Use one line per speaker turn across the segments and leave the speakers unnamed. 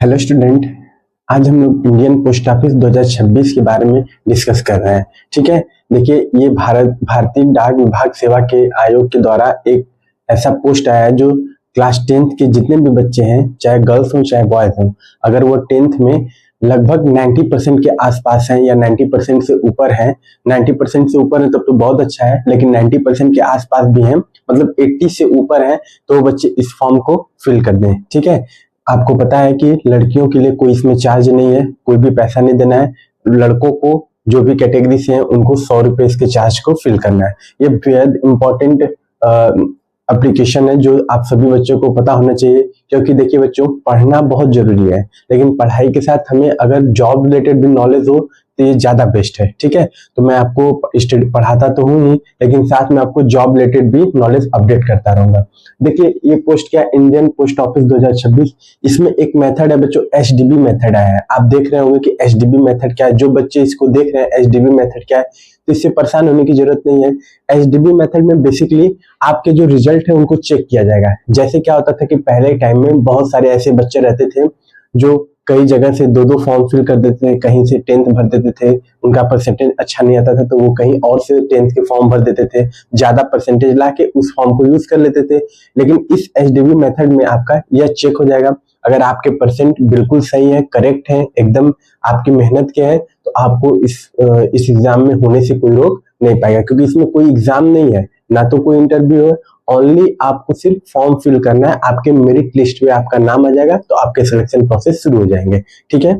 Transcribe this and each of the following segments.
Hello student. आज हम लोग इंडियन पोस्ट ऑफिस 2026 के बारे में डिस्कस कर रहे हैं। ठीक है, देखिए ये भारतीय डाक विभाग सेवा के आयोग के द्वारा एक ऐसा पोस्ट आया है जो क्लास 10th के जितने भी बच्चे हैं, चाहे गर्ल्स हों चाहे बॉयज हों, अगर वो 10th में लगभग 90% के आसपास हैं या 90% से ऊपर हैं, 90% से ऊपर है तब तो बहुत अच्छा है, लेकिन 90% के आसपास भी हैं, मतलब 80 से ऊपर है, तो वो बच्चे इस फॉर्म को फिल कर दें। ठीक है, आपको पता है कि लड़कियों के लिए कोई इसमें चार्ज नहीं है, कोई भी पैसा नहीं देना है। लड़कों को जो भी कैटेगरी से हैं उनको 100 रुपए इसके चार्ज को फिल करना है। ये बेहद इंपॉर्टेंट एप्लीकेशन है जो आप सभी बच्चों को पता होना चाहिए, क्योंकि देखिए बच्चों, पढ़ना बहुत जरूरी है, लेकिन पढ़ाई के साथ हमें अगर जॉब रिलेटेड भी नॉलेज हो तो ये ज्यादा बेस्ट है। ठीक है, तो मैं आपको पढ़ाता तो हूँ ही, लेकिन साथ में आपको जॉब रिलेटेड भी नॉलेज अपडेट करता रहूंगा। देखिए ये पोस्ट क्या, इंडियन पोस्ट ऑफिस 2026, इसमें एक मेथड है बच्चों, एचडीबी मेथड आया है। आप देख रहे होंगे कि एचडीबी मेथड क्या है। जो बच्चे इसको देख रहे हैं एचडीबी मेथड क्या है, तो इससे परेशान होने की जरूरत नहीं है। एचडीबी मेथड में बेसिकली आपके जो रिजल्ट है उनको चेक किया जाएगा। जैसे क्या होता था कि पहले टाइम में बहुत सारे ऐसे बच्चे रहते थे जो कई जगह से दो दो फॉर्म फिल कर देते थे, कहीं से 10th भर देते थे, उनका परसेंटेज अच्छा नहीं आता था तो वो कहीं और से 10th के फॉर्म भर देते थे, ज्यादा परसेंटेज लाके उस फॉर्म को यूज कर लेते थे। लेकिन इस एचडीबी मेथड में आपका यह चेक हो जाएगा, अगर आपके परसेंट बिल्कुल सही है, करेक्ट है, एकदम आपकी मेहनत के है, तो आपको इस एग्जाम में होने से कोई रोक नहीं पाएगा, क्योंकि इसमें कोई एग्जाम नहीं है, ना तो कोई इंटरव्यू है, ओनली आपको सिर्फ फॉर्म फिल करना है। आपके मेरिट लिस्ट में आपका नाम आ जाएगा तो आपके सिलेक्शन प्रोसेस शुरू हो जाएंगे। ठीक है,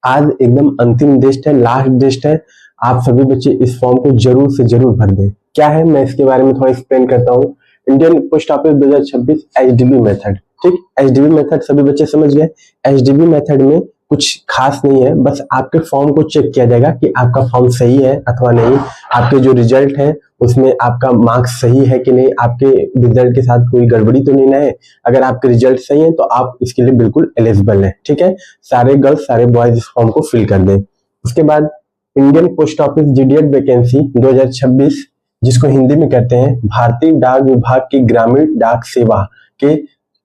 आज एकदम अंतिम डेट है, लास्ट डेट है। आप सभी बच्चे इस फॉर्म को जरूर से जरूर भर दें। क्या है, मैं इसके बारे में थोड़ा एक्सप्लेन करता हूँ। Indian post office 2026 HDB method. ठीक, एचडीबी मेथड सभी बच्चे समझ गए। एचडीबी मेथड में कुछ खास नहीं है, बस आपके फॉर्म को चेक किया जाएगा कि आपका फॉर्म सही है अथवा नहीं, आपके जो रिजल्ट है उसमें आपका मार्क्स सही है कि नहीं, आपके रिजल्ट के साथ कोई गड़बड़ी तो नहीं ना है। अगर आपके रिजल्ट सही है तो आप इसके लिए बिल्कुल एलिजिबल हैं। ठीक है, सारे गर्ल्स सारे बॉयज इस फॉर्म को फिल कर दें। उसके बाद इंडियन पोस्ट ऑफिस जीडीएड वैकेंसी 2026, जिसको हिंदी में कहते हैं भारतीय डाक विभाग की ग्रामीण डाक सेवा के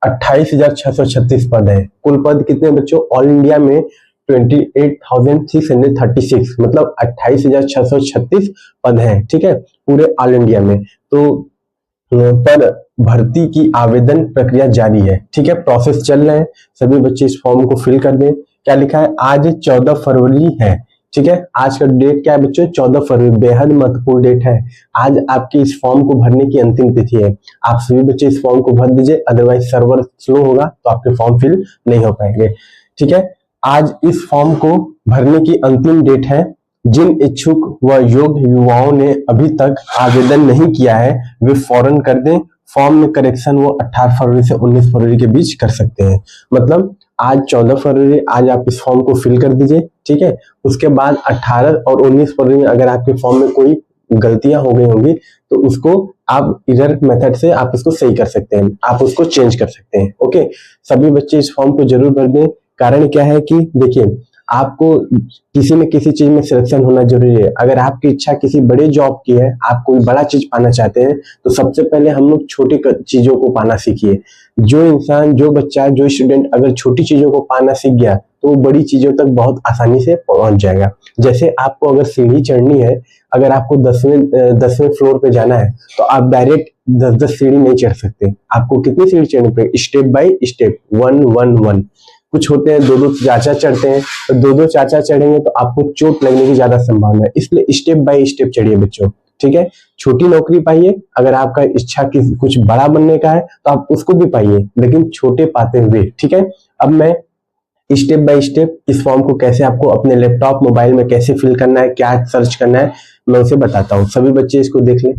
28,636 पद है। कुल पद कितने बच्चों, ऑल इंडिया में 28,636, मतलब 28,636 पद हैं। ठीक है, पूरे ऑल इंडिया में। तो पर भर्ती की आवेदन प्रक्रिया जारी है। ठीक है, प्रोसेस चल रहे हैं, सभी बच्चे इस फॉर्म को फिल कर दें। क्या लिखा है, आज 14 फरवरी है। ठीक है, आज का डेट क्या है बच्चों, 14 फरवरी, बेहद महत्वपूर्ण डेट है। आज आपकी इस फॉर्म को भरने की अंतिम तिथि है। आप सभी बच्चे इस फॉर्म को भर दीजिए, अदरवाइज सर्वर स्लो होगा तो आपके फॉर्म फिल नहीं हो पाएंगे। ठीक है, आज इस फॉर्म को भरने की अंतिम डेट है। जिन इच्छुक व योग्य युवाओं ने अभी तक आवेदन नहीं किया है वे फौरन कर दें। फॉर्म में करेक्शन वो 18 फरवरी से 19 फरवरी के बीच कर सकते हैं। मतलब आज 14 फरवरी, आज आप इस फॉर्म को फिल कर दीजिए। ठीक है, उसके बाद 18 और 19 फरवरी में अगर आपके फॉर्म में कोई गलतियां हो गई होंगी तो उसको आप इधर मेथड से आप इसको सही कर सकते हैं, आप उसको चेंज कर सकते हैं। ओके, सभी बच्चे इस फॉर्म को जरूर भर दें। कारण क्या है कि देखिए, आपको किसी न किसी चीज में सिलेक्शन होना जरूरी है। अगर आपकी इच्छा किसी बड़े जॉब की है, आप कोई बड़ा चीज पाना चाहते हैं, तो सबसे पहले हम लोग छोटी चीजों को पाना सीखिए। जो इंसान, जो बच्चा, जो स्टूडेंट अगर छोटी चीजों को पाना सीख गया तो वो बड़ी चीजों तक बहुत आसानी से पहुंच जाएगा। जैसे आपको अगर सीढ़ी चढ़नी है, अगर आपको 10वें फ्लोर पे जाना है तो आप डायरेक्ट 10-10 सीढ़ी नहीं चढ़ सकते। आपको कितनी सीढ़ी चढ़नी पड़ेगी, स्टेप बाय स्टेप, 1-1-1। कुछ होते हैं दो दो चाचा चढ़ते हैं, तो दो दो चाचा चढ़ेंगे तो आपको चोट लगने की ज्यादा संभावना है, इसलिए स्टेप बाय स्टेप चढ़िए बच्चों। ठीक है, छोटी नौकरी पाइए, अगर आपका इच्छा की कुछ बड़ा बनने का है तो आप उसको भी पाइए, लेकिन छोटे पाते हुए। ठीक है, अब मैं स्टेप बाय स्टेप इस फॉर्म को कैसे आपको अपने लैपटॉप मोबाइल में कैसे फिल करना है, क्या सर्च करना है, मैं उसे बताता हूँ। सभी बच्चे इसको देख लें।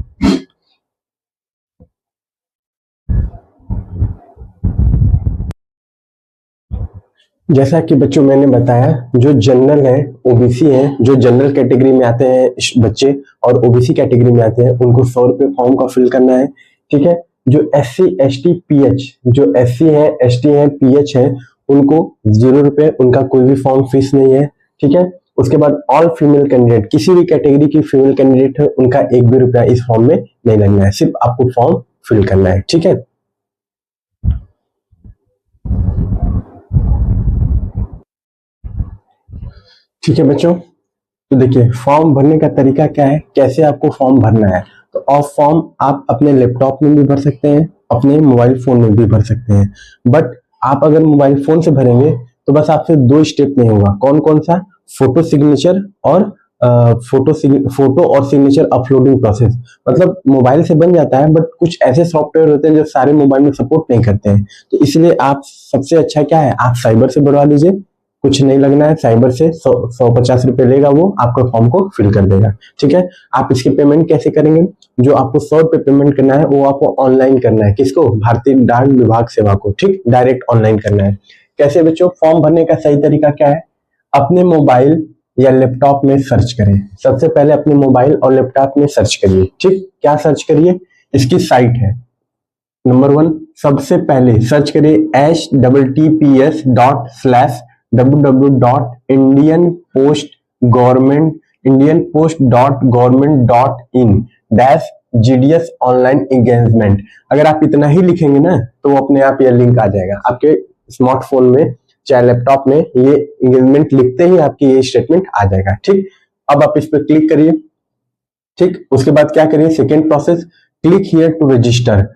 जैसा कि बच्चों मैंने बताया, जो जनरल है, ओबीसी है, जो जनरल कैटेगरी में आते हैं बच्चे और ओबीसी कैटेगरी में आते हैं, उनको 100 रुपये फॉर्म का फिल करना है। ठीक है, जो एससी एसटी पीएच, जो एससी है, एसटी है, पीएच है, उनको 0 रुपये, उनका कोई भी फॉर्म फीस नहीं है। ठीक है, उसके बाद ऑल फीमेल कैंडिडेट, किसी भी कैटेगरी की फीमेल कैंडिडेट है, उनका 1 भी रुपया इस फॉर्म में नहीं लगना है, सिर्फ आपको फॉर्म फिल करना है। ठीक है, ठीक है बच्चों, तो देखिए फॉर्म भरने का तरीका क्या है, कैसे आपको फॉर्म भरना है। तो ऑफ फॉर्म आप अपने लैपटॉप में भी भर सकते हैं, अपने मोबाइल फोन में भी भर सकते हैं। बट आप अगर मोबाइल फोन से भरेंगे तो बस आपसे दो स्टेप नहीं होगा। कौन कौन सा? फोटो सिग्नेचर और फोटो और सिग्नेचर अपलोडिंग प्रोसेस। मतलब मोबाइल से बन जाता है, बट कुछ ऐसे सॉफ्टवेयर होते हैं जो सारे मोबाइल में सपोर्ट नहीं करते हैं। तो इसलिए आप सबसे अच्छा क्या है, आप साइबर से भरवा लीजिए। कुछ नहीं लगना है, साइबर से 150 रुपये लेगा, वो आपका फॉर्म को फिल कर देगा। ठीक है, आप इसकी पेमेंट कैसे करेंगे? जो आपको 100 रुपये पेमेंट करना है वो आपको ऑनलाइन करना है। किसको? भारतीय डाक विभाग सेवा को। ठीक, डायरेक्ट ऑनलाइन करना है। कैसे बच्चों? फॉर्म भरने का सही तरीका क्या है? अपने मोबाइल या लैपटॉप में सर्च करें। सबसे पहले अपने मोबाइल और लैपटॉप में सर्च करिए। ठीक, क्या सर्च करिए? इसकी साइट है नंबर 1। सबसे पहले सर्च करिए https://www.indianpost.government.in/GDS ऑनलाइन एंगेजमेंट। अगर आप इतना ही लिखेंगे ना तो वो अपने आप ये लिंक आ जाएगा आपके स्मार्टफोन में, चाहे लैपटॉप में। ये एंगेजमेंट लिखते ही आपकी ये स्टेटमेंट आ जाएगा। ठीक, अब आप इस पर क्लिक करिए। ठीक, उसके बाद क्या करिए? Second process, click here to register.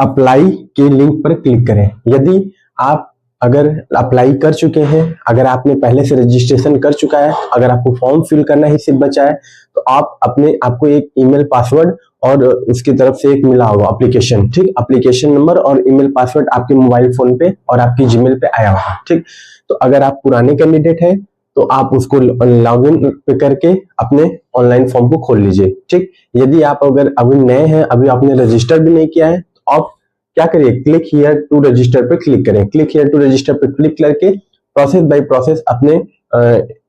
Apply के लिंक पर क्लिक करें। यदि आप अगर अप्लाई कर चुके हैं, अगर आपने पहले से रजिस्ट्रेशन कर चुका है, अगर आपको फॉर्म फिल करना ही सिर्फ बचा है, तो आप आपको एक ईमेल पासवर्ड और उसकी तरफ से एक मिला होगा एप्लीकेशन। ठीक, एप्लीकेशन नंबर और ईमेल पासवर्ड आपके मोबाइल फोन पे और आपकी जीमेल पे आया होगा। ठीक, तो अगर आप पुराने कैंडिडेट हैं तो आप उसको लॉग इन पे करके अपने ऑनलाइन फॉर्म को खोल लीजिए। ठीक, यदि आप अगर अभी नए हैं, अभी आपने रजिस्टर भी नहीं किया है, तो आप क्या करिए? क्लिक हियर टू रजिस्टर पे क्लिक करें। क्लिक हियर टू रजिस्टर पे क्लिक करके प्रोसेस बाय प्रोसेस अपने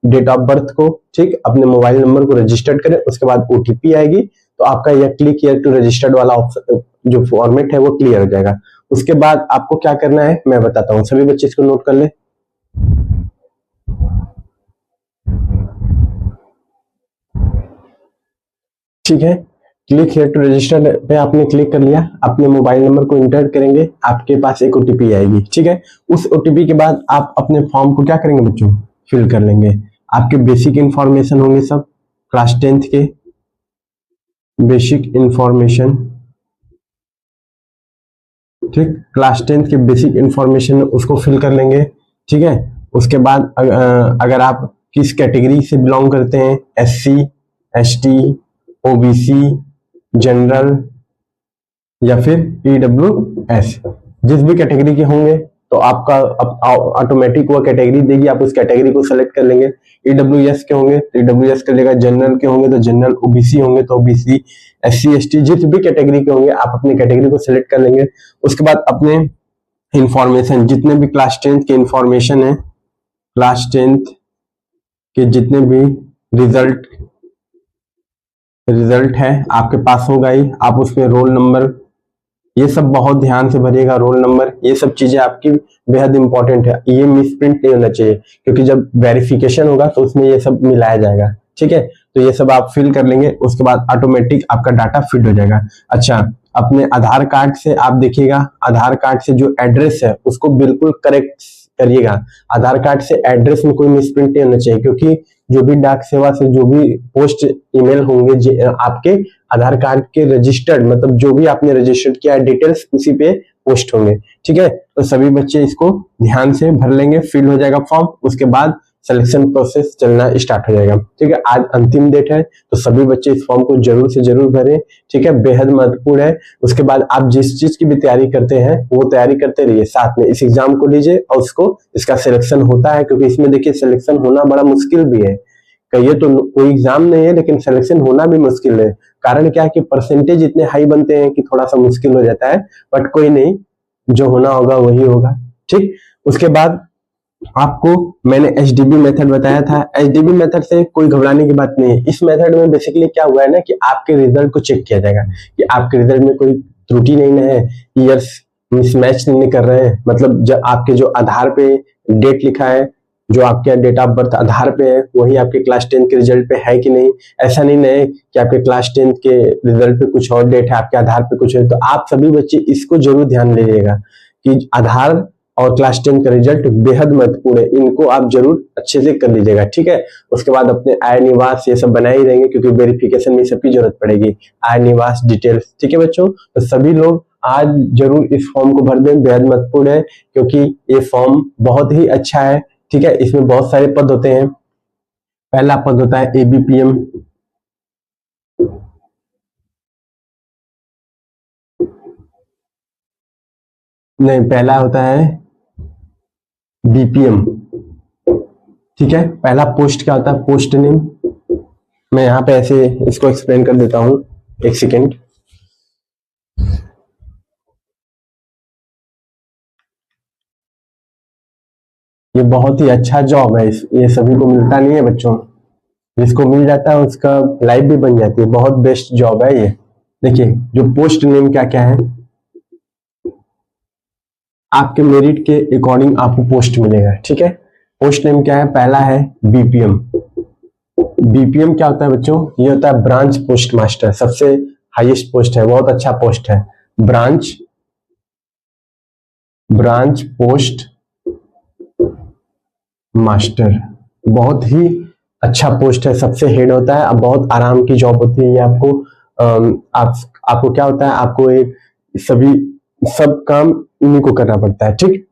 डेट ऑफ बर्थ को, ठीक, अपने मोबाइल नंबर को रजिस्टर्ड करें। उसके बाद ओटीपी आएगी तो आपका यह क्लिक हियर टू रजिस्टर्ड वाला ऑप्शन, जो फॉर्मेट है, वो क्लियर हो जाएगा। उसके बाद आपको क्या करना है मैं बताता हूँ, सभी बच्चे इसको नोट कर ले। ठीक है, क्लिक हियर टू रजिस्टर पे आपने क्लिक कर लिया, अपने मोबाइल नंबर को इंटर करेंगे, आपके पास एक ओटीपी आएगी। ठीक है, उस ओटीपी के बाद आप अपने फॉर्म को क्या करेंगे बच्चों? फिल कर लेंगे। आपके बेसिक इंफॉर्मेशन होंगे सब, क्लास 10th के बेसिक इंफॉर्मेशन। ठीक, क्लास 10th के बेसिक इंफॉर्मेशन उसको फिल कर लेंगे। ठीक है, उसके बाद अगर आप किस कैटेगरी से बिलोंग करते हैं, SC, ST, OBC, जनरल या फिर EWS, जिस भी कैटेगरी के होंगे तो आपका ऑटोमेटिक वो कैटेगरी देगी, आप उस कैटेगरी को सेलेक्ट कर लेंगे। EWS के होंगे तो EWS कर लेगा, जनरल के होंगे तो जनरल, OBC होंगे तो OBC, SC, ST, जिस भी कैटेगरी के होंगे आप अपनी कैटेगरी को सेलेक्ट कर लेंगे। उसके बाद अपने इंफॉर्मेशन, जितने भी क्लास 10th के इंफॉर्मेशन है, क्लास 10th के जितने भी रिजल्ट है आपके पास होगा ही, आप उसमें रोल नंबर, ये सब बहुत ध्यान से भरिएगा। रोल नंबर, ये सब चीजें आपकी बेहद इंपॉर्टेंट है, ये मिसप्रिंट नहीं होना चाहिए, क्योंकि जब वेरिफिकेशन होगा तो उसमें ये सब मिलाया जाएगा। ठीक है, तो ये सब आप फिल कर लेंगे। उसके बाद ऑटोमेटिक आपका डाटा फिट हो जाएगा। अच्छा, अपने आधार कार्ड से आप देखिएगा, आधार कार्ड से जो एड्रेस है उसको बिल्कुल करेक्ट करिएगा। आधार कार्ड से एड्रेस में कोई मिसप्रिंट नहीं होना चाहिए, क्योंकि जो भी डाक सेवा से जो भी पोस्ट ईमेल होंगे आपके आधार कार्ड के रजिस्टर्ड, मतलब जो भी आपने रजिस्टर्ड किया है डिटेल्स, उसी पे पोस्ट होंगे। ठीक है, तो सभी बच्चे इसको ध्यान से भर लेंगे, फिल हो जाएगा फॉर्म। उसके बाद सिलेक्शन प्रोसेस चलना स्टार्ट हो जाएगा। ठीक है, आज अंतिम डेट है, तो सभी बच्चे इस फॉर्म को जरूर से जरूर भरें। ठीक है, बेहद महत्वपूर्ण है। उसके बाद आप जिस चीज की भी तैयारी करते हैं वो तैयारी करते रहिए, साथ में इस एग्जाम को लीजिए और उसको, इसका सिलेक्शन होता है, क्योंकि इसमें देखिए सिलेक्शन होना बड़ा मुश्किल भी है। कहिए तो कोई एग्जाम नहीं है, लेकिन सिलेक्शन होना भी मुश्किल है। कारण क्या है कि परसेंटेज इतने हाई बनते हैं कि थोड़ा सा मुश्किल हो जाता है, बट कोई नहीं, जो होना होगा वही होगा। ठीक, उसके बाद आपको मैंने HDB मेथड बताया था। HDB मेथड से कोई घबराने की बात नहीं है। इस मेथड में बेसिकली क्या हुआ है ना, कि आपके रिजल्ट को चेक किया जाएगा कि आपके रिजल्ट में कोई त्रुटि नहीं है, ईयर्स मिसमैच नहीं कर रहे हैं। मतलब जब आपके जो आधार पे डेट लिखा है, जो आपके डेट ऑफ बर्थ आधार पे है, वही आपके क्लास 10 के रिजल्ट पे है कि नहीं। ऐसा नहीं है कि आपके क्लास 10 के रिजल्ट पे कुछ और डेट है, आपके आधार पे कुछ है। तो आप सभी बच्चे इसको जरूर ध्यान लीजिएगा कि आधार और क्लास 10 का रिजल्ट बेहद महत्वपूर्ण है, इनको आप जरूर अच्छे से कर लीजिएगा, ठीक है। उसके बाद अपने आय निवास ये सब बनाए ही रहेंगे, क्योंकि वेरिफिकेशन में सबकी जरूरत पड़ेगी, आय निवास डिटेल्स, ठीक है बच्चों। तो सभी लोग आज जरूर इस फॉर्म को भर दें, बेहद महत्वपूर्ण है, क्योंकि ये फॉर्म बहुत ही अच्छा है, ठीक है। इसमें बहुत सारे पद होते हैं। पहला पद होता है एबीपीएम, नहीं, पहला होता है बीपीएम, ठीक है। पहला पोस्ट क्या होता है, पोस्ट नेम। मैं यहाँ पे ऐसे इसको एक्सप्लेन कर देता हूँ, एक सेकेंड। ये बहुत ही अच्छा जॉब है, ये सभी को मिलता नहीं है बच्चों, जिसको मिल जाता है उसका लाइफ भी बन जाती है, बहुत बेस्ट जॉब है ये। देखिए जो पोस्ट नेम क्या क्या है, आपके मेरिट के अकॉर्डिंग आपको पोस्ट मिलेगा, ठीक है। पोस्ट नेम क्या है, पहला है बीपीएम। बीपीएम क्या होता है बच्चों, ये होता है ब्रांच पोस्ट मास्टर, सबसे हाईएस्ट पोस्ट है, बहुत अच्छा पोस्ट है। ब्रांच पोस्ट मास्टर बहुत ही अच्छा पोस्ट है, सबसे हेड होता है। अब बहुत आराम की जॉब होती है ये आपको। आपको क्या होता है, आपको एक सब काम इन्हीं को करना पड़ता है, ठीक।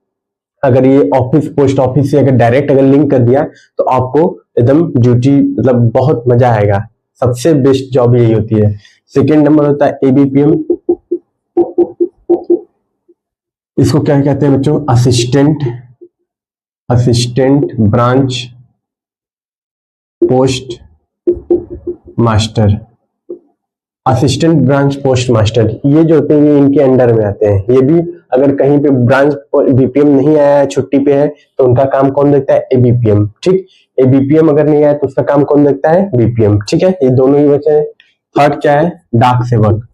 अगर ये ऑफिस, पोस्ट ऑफिस से अगर डायरेक्ट अगर लिंक कर दिया तो आपको एकदम ड्यूटी, मतलब बहुत मजा आएगा, सबसे बेस्ट जॉब यही होती है। सेकेंड नंबर होता है एबीपीएम, इसको क्या कहते हैं बच्चों, assistant branch post master. Assistant branch post master ये जो होते हैं ये इनके अंडर में आते हैं। ये भी अगर कहीं पे ब्रांच बीपीएम नहीं आया है, छुट्टी पे है, तो उनका काम कौन देखता है, एबीपीएम, ठीक। एबीपीएम अगर नहीं आया तो उसका काम कौन देखता है, बीपीएम, ठीक है। ये दोनों ही बचे हैं। थर्ड क्या है, डाक सेवक,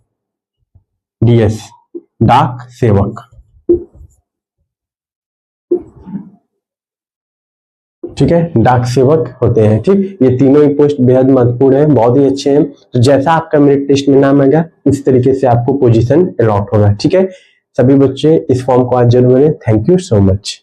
डीएस, डाक सेवक, ठीक है, डाक सेवक होते हैं, ठीक। ये तीनों ही पोस्ट बेहद महत्वपूर्ण है, बहुत ही अच्छे हैं। तो जैसा आपका मेरिट टेस्ट में नाम आएगा इस तरीके से आपको पोजीशन अलॉट होगा, ठीक है। सभी बच्चे इस फॉर्म को आज जरूर भरें। Thank you so much.